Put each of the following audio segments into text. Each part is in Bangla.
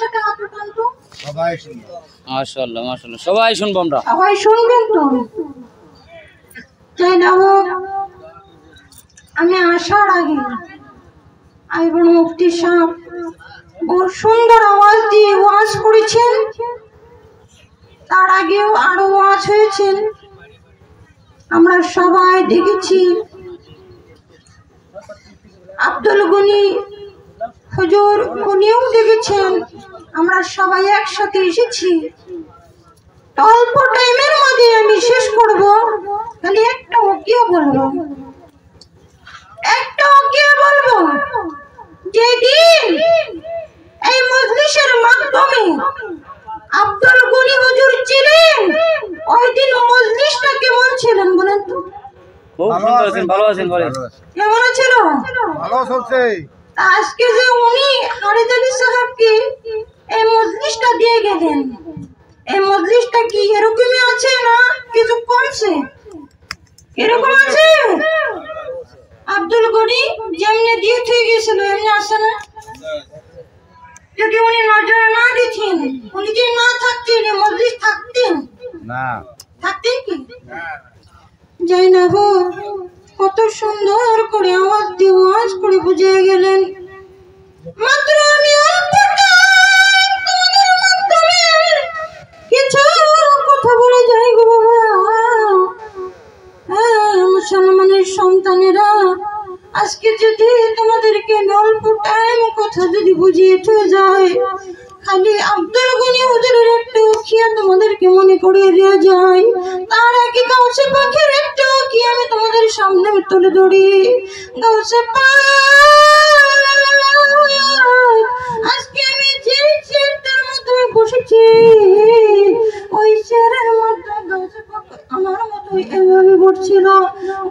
সাথে হাত উঠান তো। সবাই শুনবো। মাশাআল্লাহ মাশাআল্লাহ, সবাই শুনবো আমরা। সবাই শুনবেন তো? যাই না হোক, আমি আসার আগে আইবন মুফতি সাহেব বহু সুন্দর আওয়াজ দিয়ে ওয়াজ করেছেন। তার আগেও আরো ওয়াজ হয়েছেন, আমরা সবাই দেখেছি। আব্দুল গনি হুজুর উনিও দেখেছেন, আমরা সবাই একসাথে এসেছি। অল্প টাইমের মধ্যে আমি শেষ করব, খালি একটা ওকিও বলবো, যেদিন এই মজলিসের মাধ্যমে আব্দুল গনি হুজুর ছিলেন, ওই দিন মজলিসটা কেমন ছিলেন বলেন তো? খুব সুন্দর আছেন, ভালো আছেন বলেন। কেমন ছিল? ভালো চলছে। আজকে যে উনি খালিদ আলী সাহেবকে এই মজলিসটা দিয়ে গেলেন, এই মজলিসটা কি এরকমই আছে না কিছু কমছে? এরকম আছে? আব্দুল গনি যেমনি দিয়ে থেকে গেছিল এমনি আসে না? যদি উনি নজর না দিতেন, উনি যদি না থাকতেন এই মজলিস থাকতেন না, থাকতেন কি? যাই না গো, কত সুন্দর করে আওয়াজ দিয়ে ওয়াজ করে বুঝিয়ে গেলেন। মাত্র আমি কিছু কথা বলে যাই গো বাবা। মুসলমানের সন্তানেরা, আজকে যদি তোমাদেরকে অল্প টাইম কথা যদি বুঝিয়ে যায়, খালি আব্দুল গনি হুজুরের একটু খিয়া তোমাদেরকে মনে করিয়ে দেওয়া যায়। তার আগে গাউসে পাকের একটু কি আমি তোমাদের সামনে তুলে ধরি। গাউসে পাক, আজকে আমি যে চেয়ারটার মধ্যে বসেছি, ওই চেয়ারের মধ্যে গাউসে পাক আমার মতো এভাবে বসছিল।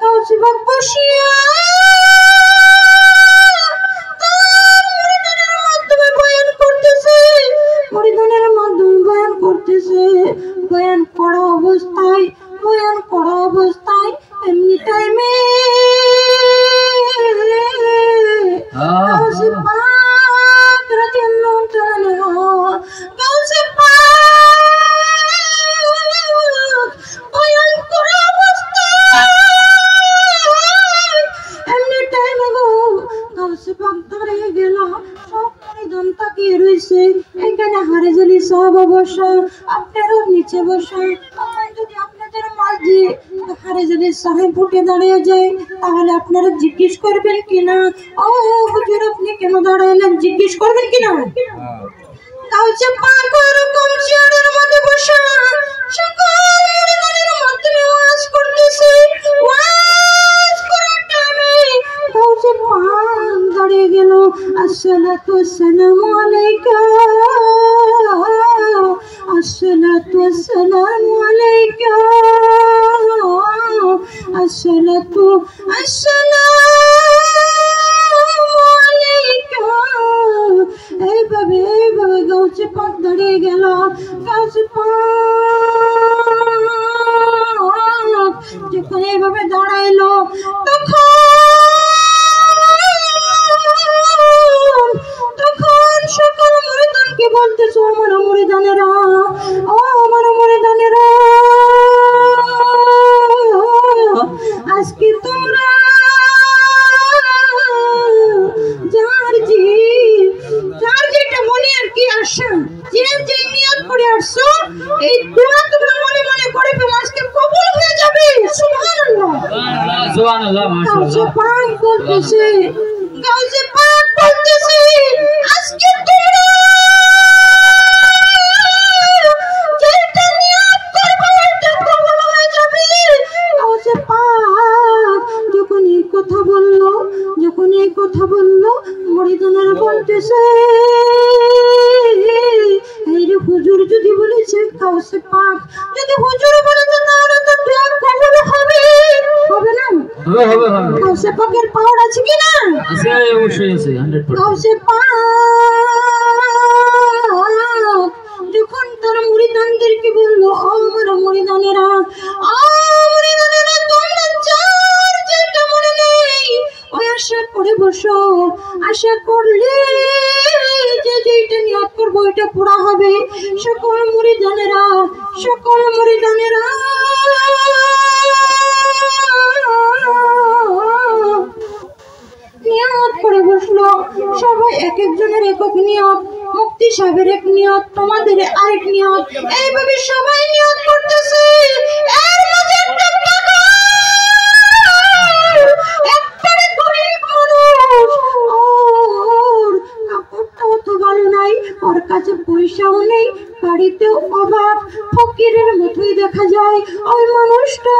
গাউসে পাক বসিয়া বয়ান করা অবস্থায় এমনি টাইমে গাউসে পাক রাদিয়াল্লাহু তাআলা গাউসে পাক বয়ান করা অবস্থায় এমনি টাইমে গাউসে পাক দাঁড়িয়ে গেল। সব পরিজন তাকিয়ে রয়েছে। এখানে হারেজ আলী সাহেব বসা, আপনারও নিচে বসা। যদি আপনাদের মাঝে হারেজ আলী সাহেব উঠে দাঁড়িয়ে যায়, তাহলে আপনারা জিজ্ঞেস করবেন কিনা, ও হুজুর আপনি কেন দাঁড়াইলেন, জিজ্ঞেস করবেন কিনা? গাউসে পাক এরকম চেয়ারের মধ্যে বসা সকল মুরিদের মাধ্যমে ওয়াজ করতেছে। ওয়াজ করার টাইমে গাউসে পাক দাঁড়িয়ে গেল। আসসালাতু ওয়াসসালামু আলাইকা, আসসালাতু ওয়াসসালামু আলাইকা, আসসালাতু আসসালামু আলাইকা। এইভাবে গাউসে পাক দাঁড়িয়ে গেল। গাউসে পাক যখন এইভাবে দাঁড়াইলো, তখন সকল মুরিদানকে বলতেছে, আমার মুরিদানেরা, ও আমার মুরিদানেরা, আজকে তোমরা যার যেটা মনে আর কি আসা, যে নিয়ত করে আসছো, এই দোয়া তোমরা মনে মনে করে ফেলো, আজকে কবুল হয়ে যাবে। সুবহানাল্লাহ সুবহানাল্লাহ মাশাআল্লাহ। পাক বলতেছে, গাউসে পাক বলতেছে, আজকে তোমরা যেটা নিয়ত করবে ওটা কবুল হয়ে যাবে। গাউসে পাক যখন এই কথা বললো, মুরিদানেরা বলতেছে, এই যে হুজুর যদি বলেছে, গাউসে পাক যদি হুজুর বলেছে, তাহলে তো দোয়া কবুল হবে, হবে না? হবে। গাউসে পাকের পাওয়ার আছে কি না? আছে, অবশ্যই আছে, 100%। গাউসে পাক যখন তার মুরিদানদেরকে বললো, ও আমার মুরিদানেরা, তোমরা যার যেটা মনে নেই ওই আশা করে বসো। আশা করলে যে যেটা নিয়ত করবো ওইটা পোড়া হবে। সকল মুরিদানেরা নিয়ত করে বসলো। সবাই এক একজনের একক নিয়ত, মুফতি সাহেবের এক নিয়ত, তোমাদের আরেক নিয়ত, এইভাবে সবাই নিয়ত করতেছে। এর মাঝে একটা একবারে গরিব মানুষ, ওর কাপড়টাও তো ভালো নাই, ওর কাছে পয়সাও নেই, বাড়িতেও অভাব, ফকিরের মতোই দেখা যায়। ওই মানুষটা